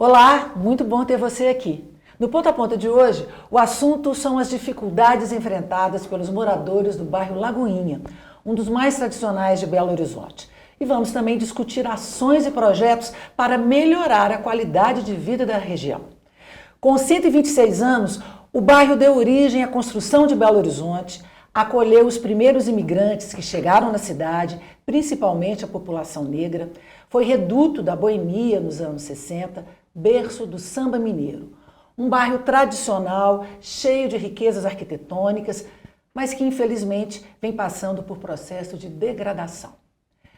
Olá, muito bom ter você aqui. No Ponto a Ponta de hoje, o assunto são as dificuldades enfrentadas pelos moradores do bairro Lagoinha, um dos mais tradicionais de Belo Horizonte. E vamos também discutir ações e projetos para melhorar a qualidade de vida da região. Com 126 anos, o bairro deu origem à construção de Belo Horizonte, acolheu os primeiros imigrantes que chegaram na cidade, principalmente a população negra, foi reduto da boemia nos anos 60, berço do samba mineiro. Um bairro tradicional, cheio de riquezas arquitetônicas, mas que infelizmente vem passando por processo de degradação.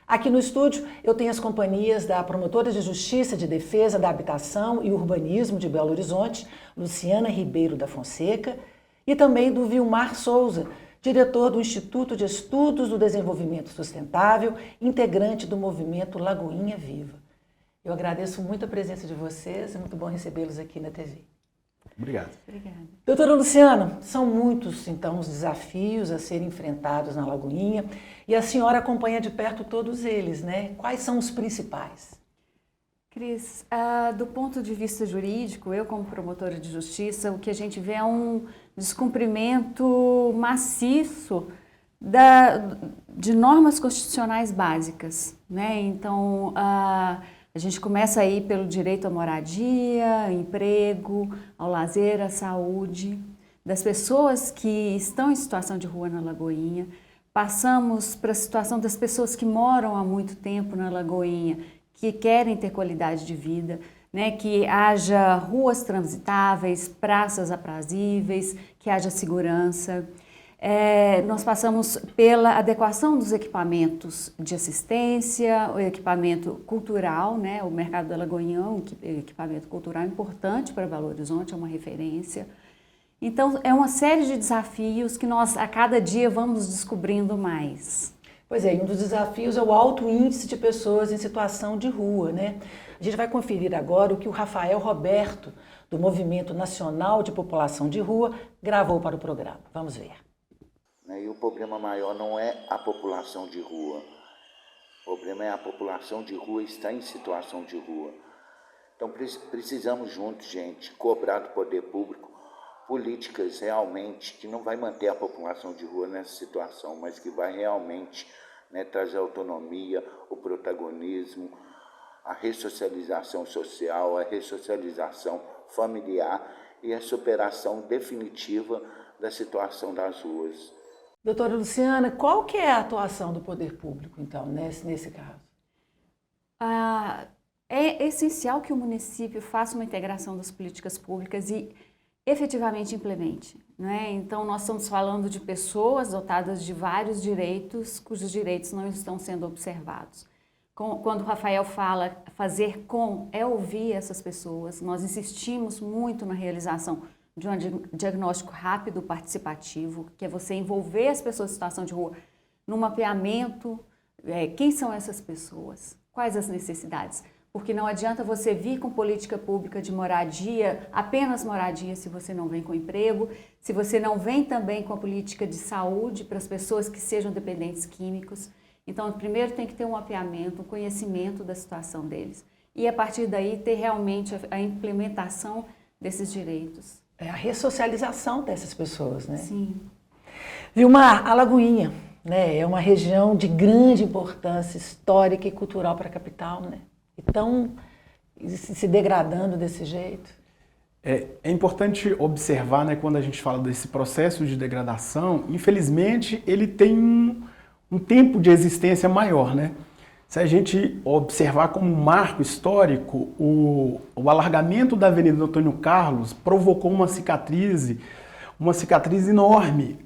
Aqui no estúdio eu tenho as companhias da promotora de Justiça de Defesa da Habitação e Urbanismo de Belo Horizonte, Luciana Ribeiro da Fonseca, e também do Vilmar Souza, diretor do Instituto de Estudos do Desenvolvimento Sustentável, integrante do movimento Lagoinha Viva. Eu agradeço muito a presença de vocês, é muito bom recebê-los aqui na TV. Obrigado. Obrigada. Doutora Luciana, são muitos, então, os desafios a serem enfrentados na Lagoinha e a senhora acompanha de perto todos eles, né? Quais são os principais? Cris, do ponto de vista jurídico, eu como promotora de justiça, o que a gente vê é um descumprimento maciço de normas constitucionais básicas, né? Então, a gente começa aí pelo direito à moradia, emprego, ao lazer, à saúde, das pessoas que estão em situação de rua na Lagoinha. Passamos para a situação das pessoas que moram há muito tempo na Lagoinha, que querem ter qualidade de vida, né? Que haja ruas transitáveis, praças aprazíveis, que haja segurança. Nós passamos pela adequação dos equipamentos de assistência, o equipamento cultural, né? O mercado da Lagoinha é um equipamento cultural importante para Belo Horizonte, é uma referência. Então, é uma série de desafios que nós, a cada dia, vamos descobrindo mais. Pois é, e um dos desafios é o alto índice de pessoas em situação de rua, né? A gente vai conferir agora o que o Rafael Roberto, do Movimento Nacional de População de Rua, gravou para o programa. Vamos ver. E o problema maior não é a população de rua. O problema é a população de rua estar em situação de rua. Então precisamos juntos, gente, cobrar do poder público políticas realmente que não vai manter a população de rua nessa situação, mas que vai realmente, né, trazer autonomia, o protagonismo, a ressocialização social, a ressocialização familiar e a superação definitiva da situação das ruas. Doutora Luciana, qual que é a atuação do poder público, então, nesse caso? É essencial que o município faça uma integração das políticas públicas e efetivamente implemente, né? Então, nós estamos falando de pessoas dotadas de vários direitos, cujos direitos não estão sendo observados. Quando o Rafael fala fazer é ouvir essas pessoas. Nós insistimos muito na realização de um diagnóstico rápido, participativo, que é você envolver as pessoas em situação de rua no mapeamento, quem são essas pessoas, quais as necessidades, porque não adianta você vir com política pública de moradia, apenas moradia, se você não vem com emprego, se você não vem também com a política de saúde para as pessoas que sejam dependentes químicos. Então, primeiro tem que ter um mapeamento, um conhecimento da situação deles e a partir daí ter realmente a implementação desses direitos. É a ressocialização dessas pessoas, né? Sim. Vilmar, a Lagoinha, né, é uma região de grande importância histórica e cultural para a capital, né? Então, se degradando desse jeito. É importante observar, né, quando a gente fala desse processo de degradação, infelizmente ele tem um tempo de existência maior, né? Se a gente observar como um marco histórico, o alargamento da Avenida Antônio Carlos provocou uma cicatriz enorme,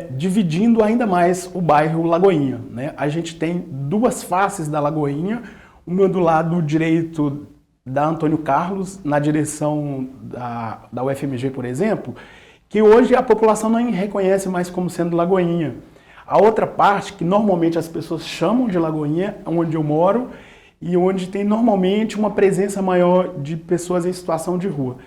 dividindo ainda mais o bairro Lagoinha, né? A gente tem duas faces da Lagoinha, uma do lado direito da Antônio Carlos, na direção da UFMG, por exemplo, que hoje a população não reconhece mais como sendo Lagoinha. A outra parte, que normalmente as pessoas chamam de Lagoinha, onde eu moro, e onde tem normalmente uma presença maior de pessoas em situação de rua.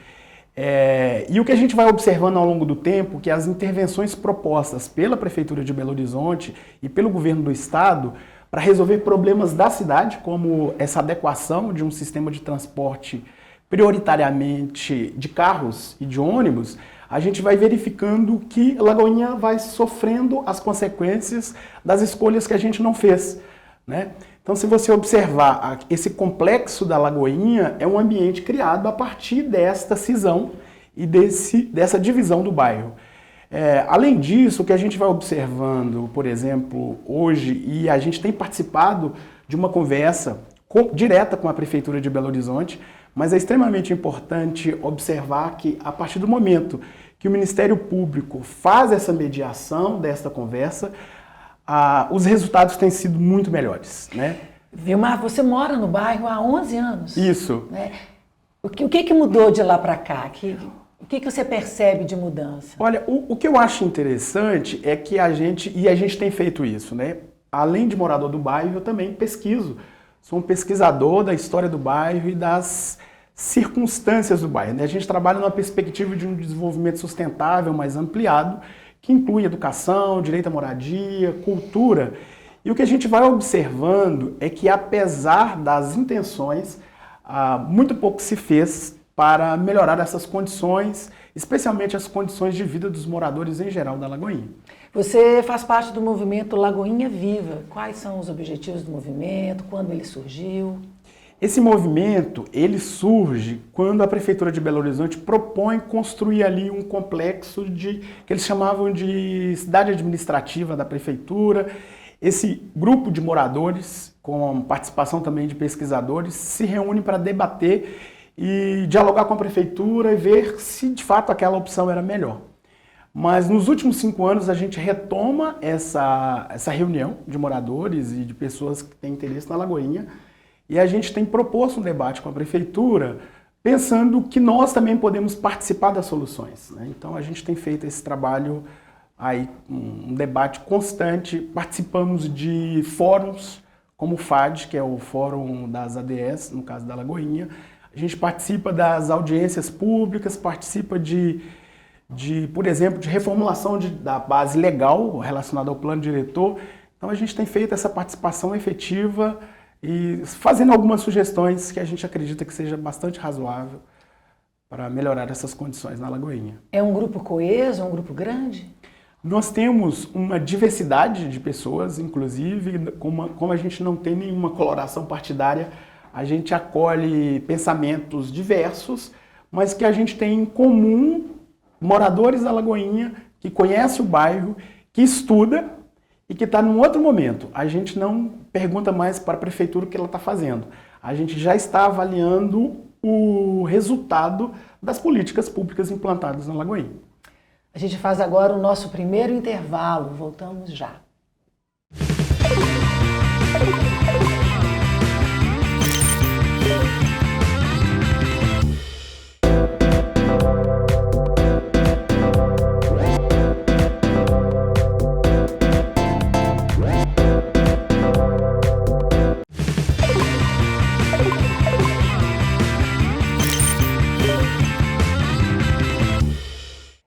E o que a gente vai observando ao longo do tempo, que as intervenções propostas pela Prefeitura de Belo Horizonte e pelo governo do estado para resolver problemas da cidade, como essa adequação de um sistema de transporte prioritariamente de carros e de ônibus, a gente vai verificando que Lagoinha vai sofrendo as consequências das escolhas que a gente não fez, né? Então, se você observar, esse complexo da Lagoinha é um ambiente criado a partir desta cisão e dessa divisão do bairro. Além disso, o que a gente vai observando, por exemplo, hoje, e a gente tem participado de uma conversa direta com a Prefeitura de Belo Horizonte, mas é extremamente importante observar que, a partir do momento que o Ministério Público faz essa mediação desta conversa, os resultados têm sido muito melhores, né? Vilmar, você mora no bairro há 11 anos. Isso. Né? O que mudou de lá para cá? O que você percebe de mudança? Olha, o que eu acho interessante é que a gente tem feito isso, né? Além de morador do bairro, eu também pesquiso. Sou um pesquisador da história do bairro e das circunstâncias do bairro, né? A gente trabalha numa perspectiva de um desenvolvimento sustentável mais ampliado, que inclui educação, direito à moradia, cultura. E o que a gente vai observando é que, apesar das intenções, muito pouco se fez para melhorar essas condições, especialmente as condições de vida dos moradores em geral da Lagoinha. Você faz parte do movimento Lagoinha Viva. Quais são os objetivos do movimento? Quando ele surgiu? Esse movimento, ele surge quando a Prefeitura de Belo Horizonte propõe construir ali um complexo que eles chamavam de cidade administrativa da Prefeitura. Esse grupo de moradores, com participação também de pesquisadores, se reúne para debater e dialogar com a Prefeitura e ver se de fato aquela opção era melhor. Mas nos últimos 5 anos a gente retoma essa reunião de moradores e de pessoas que têm interesse na Lagoinha e a gente tem proposto um debate com a Prefeitura pensando que nós também podemos participar das soluções, né? Então a gente tem feito esse trabalho aí, um debate constante, participamos de fóruns como o FAD, que é o Fórum das ADS, no caso da Lagoinha. A gente participa das audiências públicas, participa por exemplo, de reformulação da base legal relacionada ao plano diretor. Então a gente tem feito essa participação efetiva e fazendo algumas sugestões que a gente acredita que seja bastante razoável para melhorar essas condições na Lagoinha. É um grupo coeso, um grupo grande? Nós temos uma diversidade de pessoas, inclusive, como a gente não tem nenhuma coloração partidária, a gente acolhe pensamentos diversos, mas que a gente tem em comum moradores da Lagoinha, que conhece o bairro, que estuda e que está num outro momento. A gente não pergunta mais para a Prefeitura o que ela está fazendo. A gente já está avaliando o resultado das políticas públicas implantadas na Lagoinha. A gente faz agora o nosso primeiro intervalo. Voltamos já.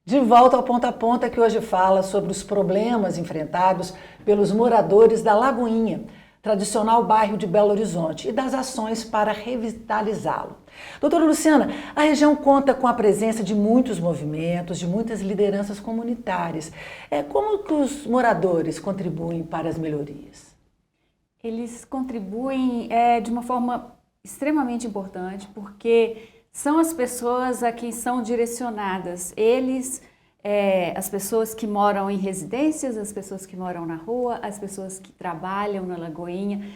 De volta ao Ponta a Ponta, que hoje fala sobre os problemas enfrentados pelos moradores da Lagoinha, tradicional bairro de Belo Horizonte, e das ações para revitalizá-lo. Doutora Luciana, a região conta com a presença de muitos movimentos, de muitas lideranças comunitárias. Como que os moradores contribuem para as melhorias? Eles contribuem de uma forma extremamente importante, porque são as pessoas a quem são direcionadas. Eles, as pessoas que moram em residências, as pessoas que moram na rua, as pessoas que trabalham na Lagoinha,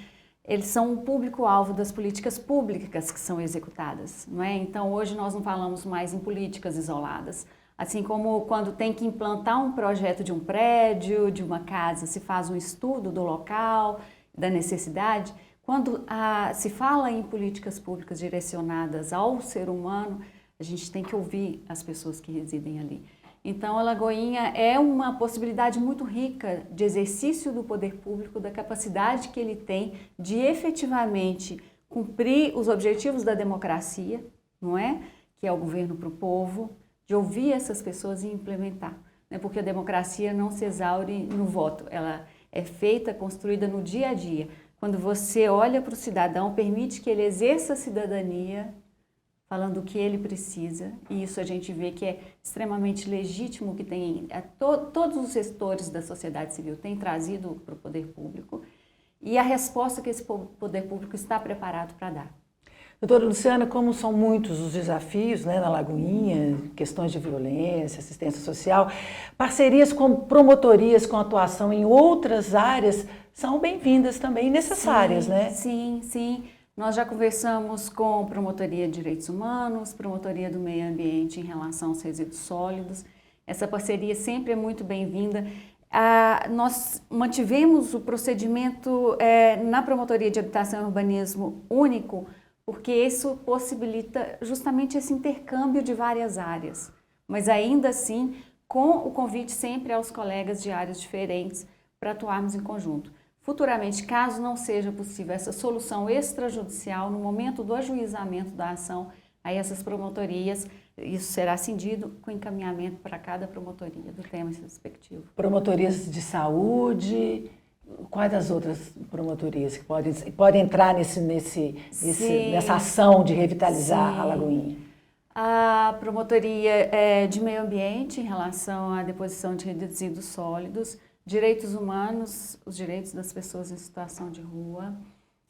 eles são o público-alvo das políticas públicas que são executadas, não é? Então, hoje nós não falamos mais em políticas isoladas. Assim como quando tem que implantar um projeto de um prédio, de uma casa, se faz um estudo do local, da necessidade. Quando se fala em políticas públicas direcionadas ao ser humano, a gente tem que ouvir as pessoas que residem ali. Então, a Lagoinha é uma possibilidade muito rica de exercício do poder público, da capacidade que ele tem de efetivamente cumprir os objetivos da democracia, não é? Que é o governo para o povo, de ouvir essas pessoas e implementar, né? Porque a democracia não se exaure no voto, ela é feita, construída no dia a dia. Quando você olha para o cidadão, permite que ele exerça a cidadania, falando o que ele precisa, e isso a gente vê que é extremamente legítimo, que tem todos os setores da sociedade civil têm trazido para o poder público, e a resposta que esse poder público está preparado para dar. Doutora Luciana, como são muitos os desafios, né, na Lagoinha, questões de violência, assistência social, parcerias com promotorias com atuação em outras áreas são bem-vindas também, necessárias, sim, né? Sim, sim. Nós já conversamos com Promotoria de Direitos Humanos, Promotoria do Meio Ambiente em relação aos resíduos sólidos. Essa parceria sempre é muito bem-vinda. Nós mantivemos o procedimento na Promotoria de Habitação e Urbanismo único, porque isso possibilita justamente esse intercâmbio de várias áreas. Mas ainda assim, com o convite sempre aos colegas de áreas diferentes para atuarmos em conjunto. Futuramente, caso não seja possível essa solução extrajudicial, no momento do ajuizamento da ação, a essas promotorias, isso será cindido com encaminhamento para cada promotoria do tema respectivo. Promotorias de saúde, quais as outras promotorias que podem entrar nessa ação de revitalizar a Lagoinha? A promotoria de meio ambiente em relação à deposição de resíduos sólidos, direitos humanos, os direitos das pessoas em situação de rua,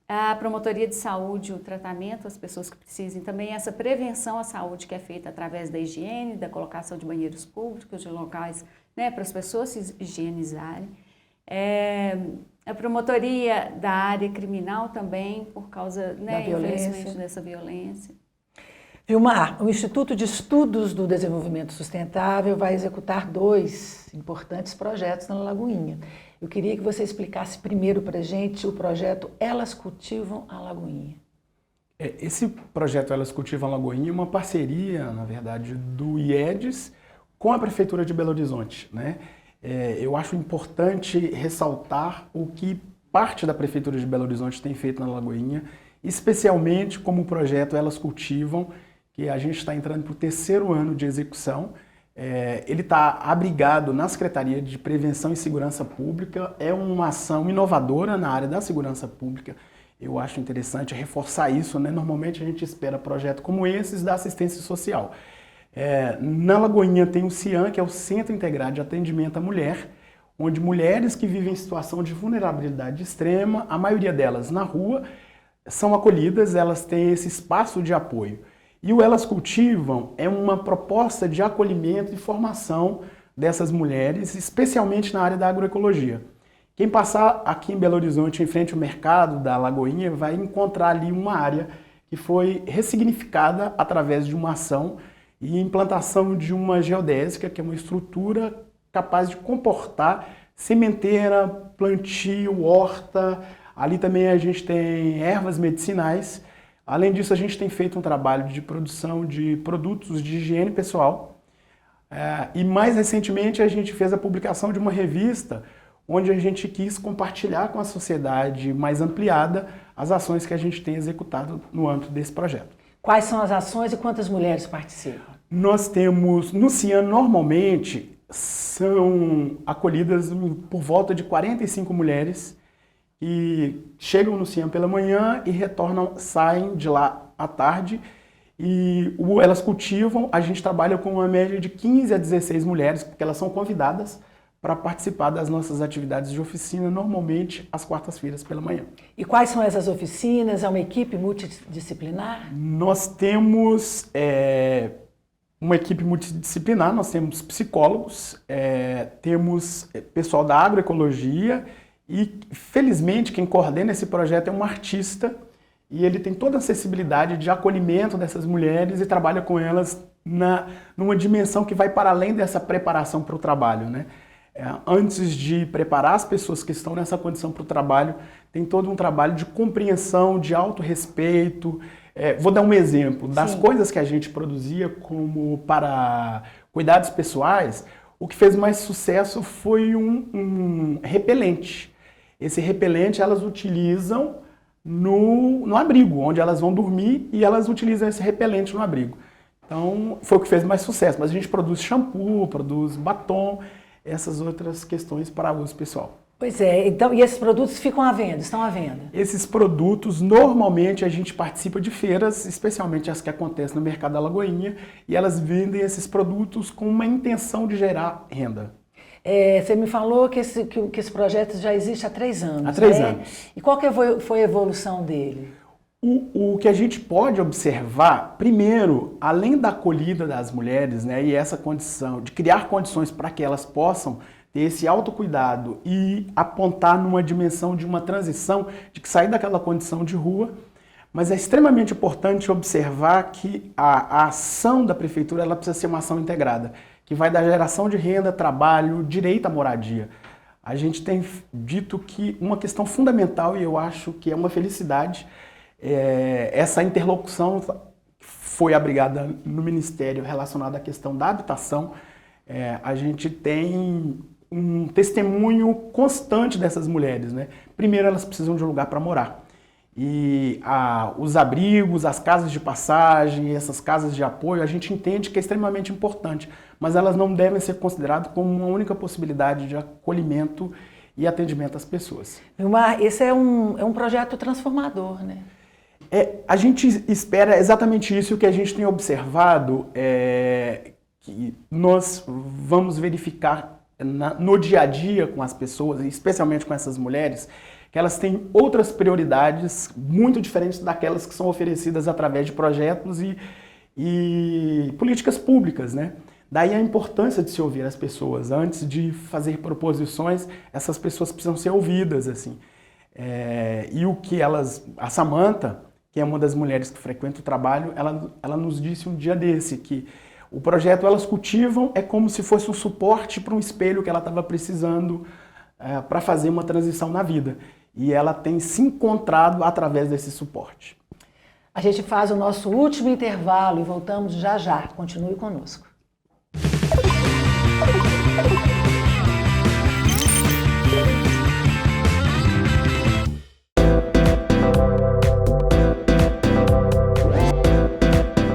a promotoria de saúde, o tratamento às pessoas que precisem, também essa prevenção à saúde que é feita através da higiene, da colocação de banheiros públicos, de locais, né, para as pessoas se higienizarem. A promotoria da área criminal também, por causa, né, infelizmente, dessa violência. Vilmar, o Instituto de Estudos do Desenvolvimento Sustentável vai executar 2 importantes projetos na Lagoinha. Eu queria que você explicasse primeiro para a gente o projeto Elas Cultivam a Lagoinha. Esse projeto Elas Cultivam a Lagoinha é uma parceria, na verdade, do IEDES com a Prefeitura de Belo Horizonte, né? Eu acho importante ressaltar o que parte da Prefeitura de Belo Horizonte tem feito na Lagoinha, especialmente como o projeto Elas Cultivam, que a gente está entrando para o 3º ano de execução. Ele está abrigado na Secretaria de Prevenção e Segurança Pública, é uma ação inovadora na área da segurança pública. Eu acho interessante reforçar isso, né? Normalmente a gente espera projetos como esses da assistência social. Na Lagoinha tem o CIAM, que é o Centro Integrado de Atendimento à Mulher, onde mulheres que vivem em situação de vulnerabilidade extrema, a maioria delas na rua, são acolhidas, elas têm esse espaço de apoio. E o Elas Cultivam é uma proposta de acolhimento e formação dessas mulheres, especialmente na área da agroecologia. Quem passar aqui em Belo Horizonte, em frente ao mercado da Lagoinha, vai encontrar ali uma área que foi ressignificada através de uma ação e implantação de uma geodésica, que é uma estrutura capaz de comportar sementeira, plantio, horta. Ali também a gente tem ervas medicinais. Além disso, a gente tem feito um trabalho de produção de produtos de higiene pessoal. E mais recentemente a gente fez a publicação de uma revista onde a gente quis compartilhar com a sociedade mais ampliada as ações que a gente tem executado no âmbito desse projeto. Quais são as ações e quantas mulheres participam? Nós temos, no CIAN, normalmente são acolhidas por volta de 45 mulheres que chegam no CIAN pela manhã e saem de lá à tarde. E Elas Cultivam, a gente trabalha com uma média de 15 a 16 mulheres, porque elas são convidadas para participar das nossas atividades de oficina, normalmente às quartas-feiras pela manhã. E quais são essas oficinas? É uma equipe multidisciplinar? Nós temos uma equipe multidisciplinar, nós temos psicólogos, temos pessoal da agroecologia e, felizmente, quem coordena esse projeto é um artista e ele tem toda a acessibilidade de acolhimento dessas mulheres e trabalha com elas numa dimensão que vai para além dessa preparação para o trabalho, né? Antes de preparar as pessoas que estão nessa condição para o trabalho, tem todo um trabalho de compreensão, de autorrespeito. Vou dar um exemplo. Das coisas que a gente produzia como para cuidados pessoais, o que fez mais sucesso foi um repelente. Esse repelente elas utilizam no abrigo, onde elas vão dormir e elas utilizam esse repelente no abrigo. Então, foi o que fez mais sucesso. Mas a gente produz shampoo, produz batom, essas outras questões para uso pessoal. Pois é, então, e esses produtos ficam à venda, estão à venda? Esses produtos, normalmente, a gente participa de feiras, especialmente as que acontecem no Mercado da Lagoinha, e elas vendem esses produtos com uma intenção de gerar renda. Você me falou que esse projeto já existe há 3 anos. Há 3 né? anos. E qual que foi a evolução dele? O que a gente pode observar, primeiro, além da acolhida das mulheres, né, e essa condição de criar condições para que elas possam ter esse autocuidado e apontar numa dimensão de uma transição, de que sair daquela condição de rua, mas é extremamente importante observar que a ação da prefeitura ela precisa ser uma ação integrada, que vai da geração de renda, trabalho, direito à moradia. A gente tem dito que uma questão fundamental, e eu acho que é uma felicidade, essa interlocução foi abrigada no Ministério relacionada à questão da habitação. A gente tem um testemunho constante dessas mulheres, né? Primeiro, elas precisam de um lugar para morar. E os abrigos, as casas de passagem, essas casas de apoio, a gente entende que é extremamente importante, mas elas não devem ser consideradas como uma única possibilidade de acolhimento e atendimento às pessoas. Vilmar, esse é um projeto transformador, né? A gente espera exatamente isso. Que a gente tem observado que nós vamos verificar no dia a dia com as pessoas, especialmente com essas mulheres, que elas têm outras prioridades muito diferentes daquelas que são oferecidas através de projetos e políticas públicas, né? Daí a importância de se ouvir as pessoas. Antes de fazer proposições, essas pessoas precisam ser ouvidas, assim. E o que a Samantha, que é uma das mulheres que frequenta o trabalho, ela nos disse um dia desse que o projeto Elas Cultivam é como se fosse um suporte para um espelho que ela estava precisando para fazer uma transição na vida. E ela tem se encontrado através desse suporte. A gente faz o nosso último intervalo e voltamos já já. Continue conosco.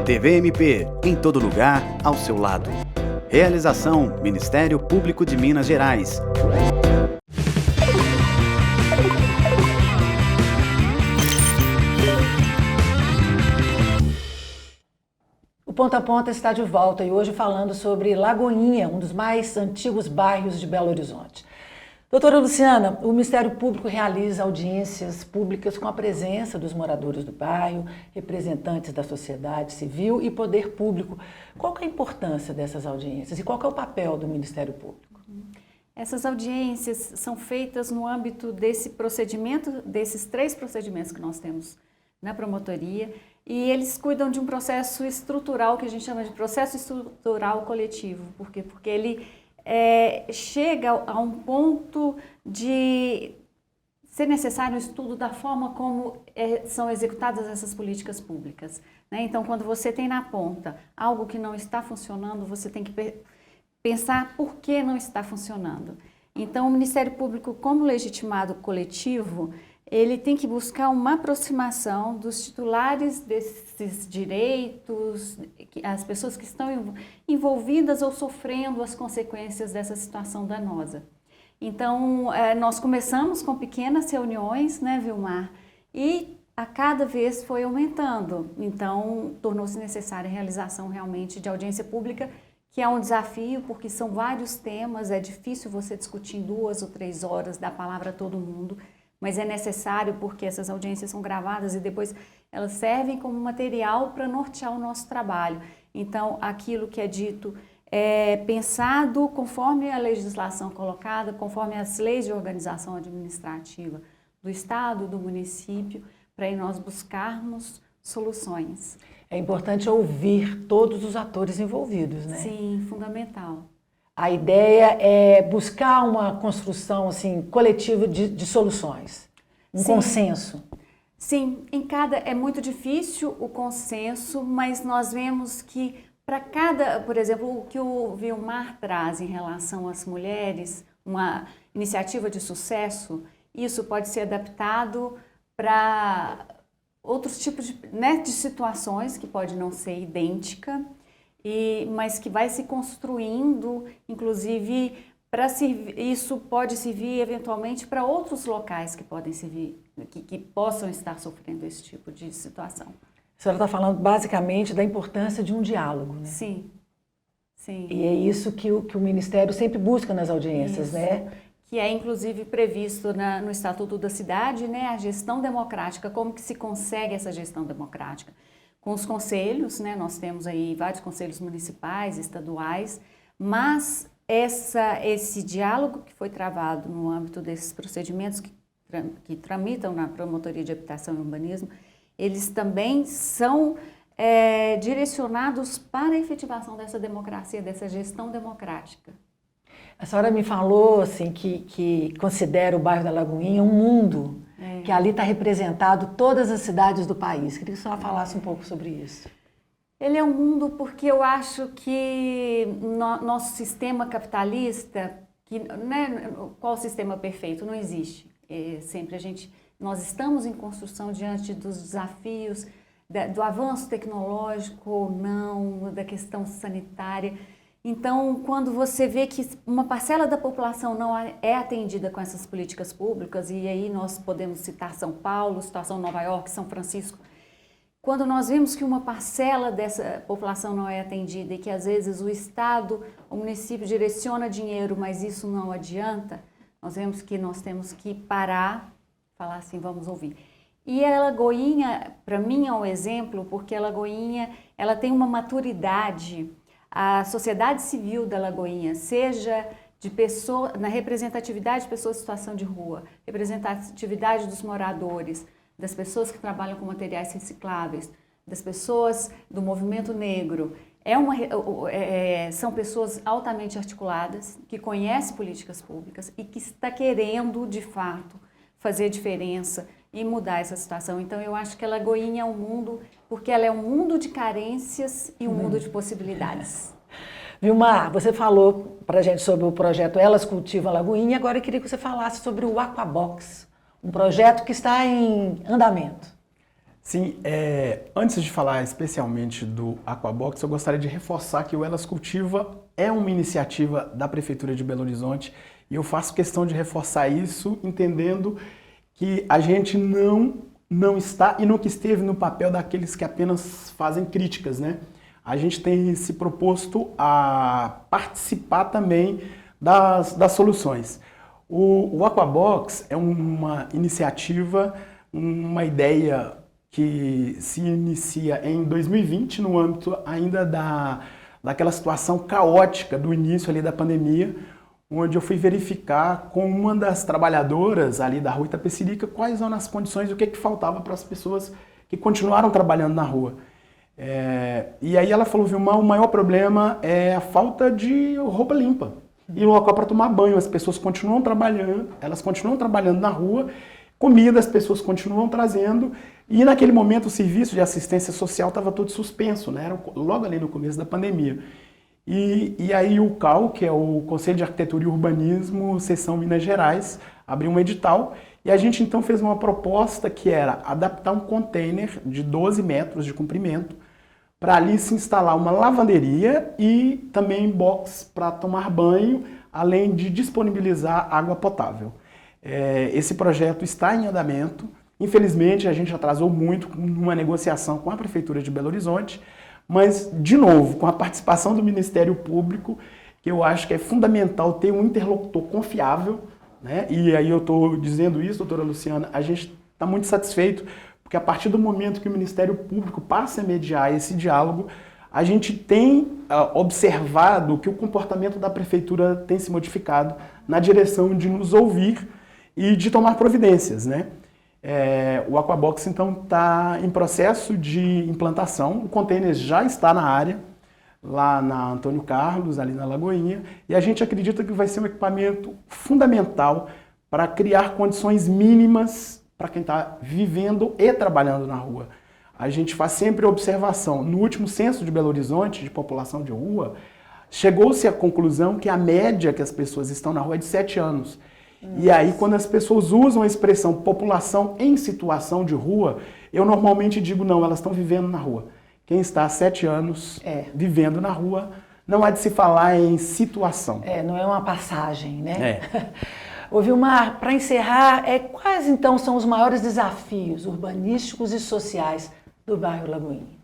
TVMP, em todo lugar, ao seu lado. Realização: Ministério Público de Minas Gerais. O Ponta a Ponta está de volta e hoje falando sobre Lagoinha, um dos mais antigos bairros de Belo Horizonte. Doutora Luciana, o Ministério Público realiza audiências públicas com a presença dos moradores do bairro, representantes da sociedade civil e poder público. Qual que é a importância dessas audiências e qual que é o papel do Ministério Público? Essas audiências são feitas no âmbito desse procedimento, desses 3 procedimentos que nós temos na promotoria, e eles cuidam de um processo estrutural que a gente chama de processo estrutural coletivo. Por quê? Porque ele chega a um ponto de ser necessário um estudo da forma como são executadas essas políticas públicas, né? Então, quando você tem na ponta algo que não está funcionando, você tem que pensar por que não está funcionando. Então, o Ministério Público, como legitimado coletivo, ele tem que buscar uma aproximação dos titulares desses direitos, as pessoas que estão envolvidas ou sofrendo as consequências dessa situação danosa. Então, nós começamos com pequenas reuniões, né, Vilmar? E a cada vez foi aumentando. Então, tornou-se necessária a realização realmente de audiência pública, que é um desafio, porque são vários temas, é difícil você discutir em 2 ou 3 horas, dar palavra a todo mundo, mas é necessário porque essas audiências são gravadas e depois elas servem como material para nortear o nosso trabalho. Então, aquilo que é dito é pensado conforme a legislação colocada, conforme as leis de organização administrativa do Estado, do município, para aí nós buscarmos soluções. É importante ouvir todos os atores envolvidos, né? Sim, fundamental. A ideia é buscar uma construção assim, coletiva de soluções, um consenso. Sim, é muito difícil o consenso, mas nós vemos que para cada, por exemplo, o que o Vilmar traz em relação às mulheres, uma iniciativa de sucesso, isso pode ser adaptado para outros tipos de situações que pode não ser idêntica, mas que vai se construindo, inclusive, Isso pode servir eventualmente para outros locais que podem servir, que possam estar sofrendo esse tipo de situação. A senhora está falando basicamente da importância de um diálogo, né? Sim, sim. E é isso que o Ministério sempre busca nas audiências, Isso. né? Que é inclusive previsto no Estatuto da Cidade, né, a gestão democrática, como que se consegue essa gestão democrática? Com os conselhos, né, nós temos aí vários conselhos municipais, estaduais, mas esse diálogo que foi travado no âmbito desses procedimentos que tramitam na Promotoria de Habitação e Urbanismo, eles também são direcionados para a efetivação dessa democracia, dessa gestão democrática. A senhora me falou assim, que considera o bairro da Lagoinha um mundo, que ali está representado todas as cidades do país. Queria que a senhora falasse um pouco sobre isso. Ele é um mundo porque eu acho que nosso sistema capitalista, né, qual o sistema perfeito? Não existe. Sempre nós estamos em construção diante dos desafios do avanço tecnológico ou não, da questão sanitária. Então, quando você vê que uma parcela da população não é atendida com essas políticas públicas, e aí nós podemos citar São Paulo, situação Nova York, São Francisco, quando nós vemos que uma parcela dessa população não é atendida e que às vezes o Estado, o município direciona dinheiro, mas isso não adianta, nós vemos que nós temos que parar, falar assim, vamos ouvir. E a Lagoinha, para mim, é um exemplo, porque a Lagoinha ela tem uma maturidade. A sociedade civil da Lagoinha, seja na representatividade de pessoas em situação de rua, representatividade dos moradores, das pessoas que trabalham com materiais recicláveis, das pessoas do movimento negro, são pessoas altamente articuladas, que conhecem políticas públicas e que está querendo, de fato, fazer diferença e mudar essa situação. Então, eu acho que a Lagoinha é um mundo, porque ela é um mundo de carências e um mundo de possibilidades. Vilmar, você falou para a gente sobre o projeto Elas Cultivam a Lagoinha, agora eu queria que você falasse sobre o Aquabox, um projeto que está em andamento. Sim, antes de falar especialmente do Aquabox, eu gostaria de reforçar que o Elas Cultiva é uma iniciativa da Prefeitura de Belo Horizonte e eu faço questão de reforçar isso, entendendo que a gente não está e nunca esteve no papel daqueles que apenas fazem críticas, né? A gente tem se proposto a participar também das soluções. O Aquabox é uma iniciativa, uma ideia que se inicia em 2020, no âmbito ainda daquela situação caótica do início ali da pandemia, onde eu fui verificar com uma das trabalhadoras ali da rua Itapecerica quais eram as condições, o que faltava para as pessoas que continuaram trabalhando na rua. E aí ela falou, Vilmar, o maior problema é a falta de roupa limpa e um local para tomar banho. As pessoas continuam trabalhando, elas continuam trabalhando na rua, comida as pessoas continuam trazendo e naquele momento o serviço de assistência social estava todo suspenso, né? Era logo ali no começo da pandemia. E aí o CAU, que é o Conselho de Arquitetura e Urbanismo, seção Minas Gerais, abriu um edital e a gente então fez uma proposta que era adaptar um container de 12 metros de comprimento para ali se instalar uma lavanderia e também box para tomar banho, além de disponibilizar água potável. Esse projeto está em andamento. Infelizmente, a gente atrasou muito numa negociação com a Prefeitura de Belo Horizonte, mas, de novo, com a participação do Ministério Público, que eu acho que é fundamental ter um interlocutor confiável, né? E aí eu estou dizendo isso, doutora Luciana, a gente está muito satisfeito, porque a partir do momento que o Ministério Público passa a mediar esse diálogo, a gente tem observado que o comportamento da Prefeitura tem se modificado na direção de nos ouvir e de tomar providências, né? O Aquabox, então, está em processo de implantação, o container já está na área, lá na Antônio Carlos, ali na Lagoinha, e a gente acredita que vai ser um equipamento fundamental para criar condições mínimas para quem está vivendo e trabalhando na rua. A gente faz sempre observação. No último censo de Belo Horizonte, de população de rua, chegou-se à conclusão que a média que as pessoas estão na rua é de 7 anos. E aí, quando as pessoas usam a expressão população em situação de rua, eu normalmente digo, não, elas estão vivendo na rua. Quem está há 7 anos vivendo na rua não há de se falar em situação. Não é uma passagem, né? Ô Vilmar, para encerrar, quais então são os maiores desafios urbanísticos e sociais do bairro Lagoinha?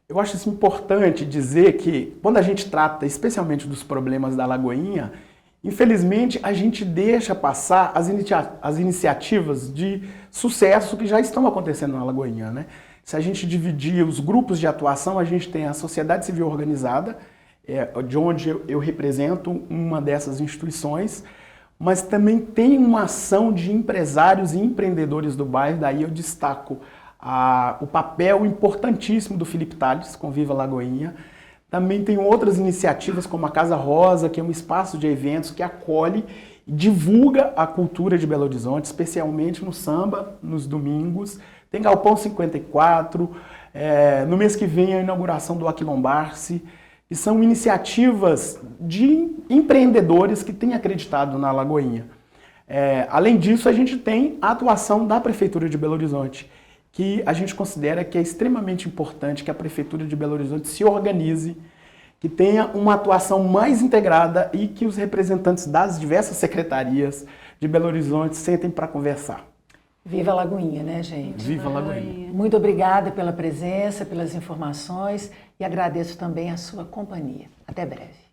Eu acho isso importante dizer que, quando a gente trata especialmente dos problemas da Lagoinha, infelizmente a gente deixa passar as iniciativas de sucesso que já estão acontecendo na Lagoinha, né? Se a gente dividir os grupos de atuação, a gente tem a sociedade civil organizada, de onde eu represento uma dessas instituições, mas também tem uma ação de empresários e empreendedores do bairro, daí eu destaco o papel importantíssimo do Felipe Tales, com Viva Lagoinha. Também tem outras iniciativas como a Casa Rosa, que é um espaço de eventos que acolhe e divulga a cultura de Belo Horizonte, especialmente no samba, nos domingos. Tem Galpão 54, no mês que vem a inauguração do Aquilombar-se, e são iniciativas de empreendedores que têm acreditado na Lagoinha. Além disso, a gente tem a atuação da Prefeitura de Belo Horizonte, que a gente considera que é extremamente importante que a Prefeitura de Belo Horizonte se organize, que tenha uma atuação mais integrada e que os representantes das diversas secretarias de Belo Horizonte sentem para conversar. Viva a Lagoinha, né, gente? Viva a Lagoinha. Muito obrigada pela presença, pelas informações e agradeço também a sua companhia. Até breve.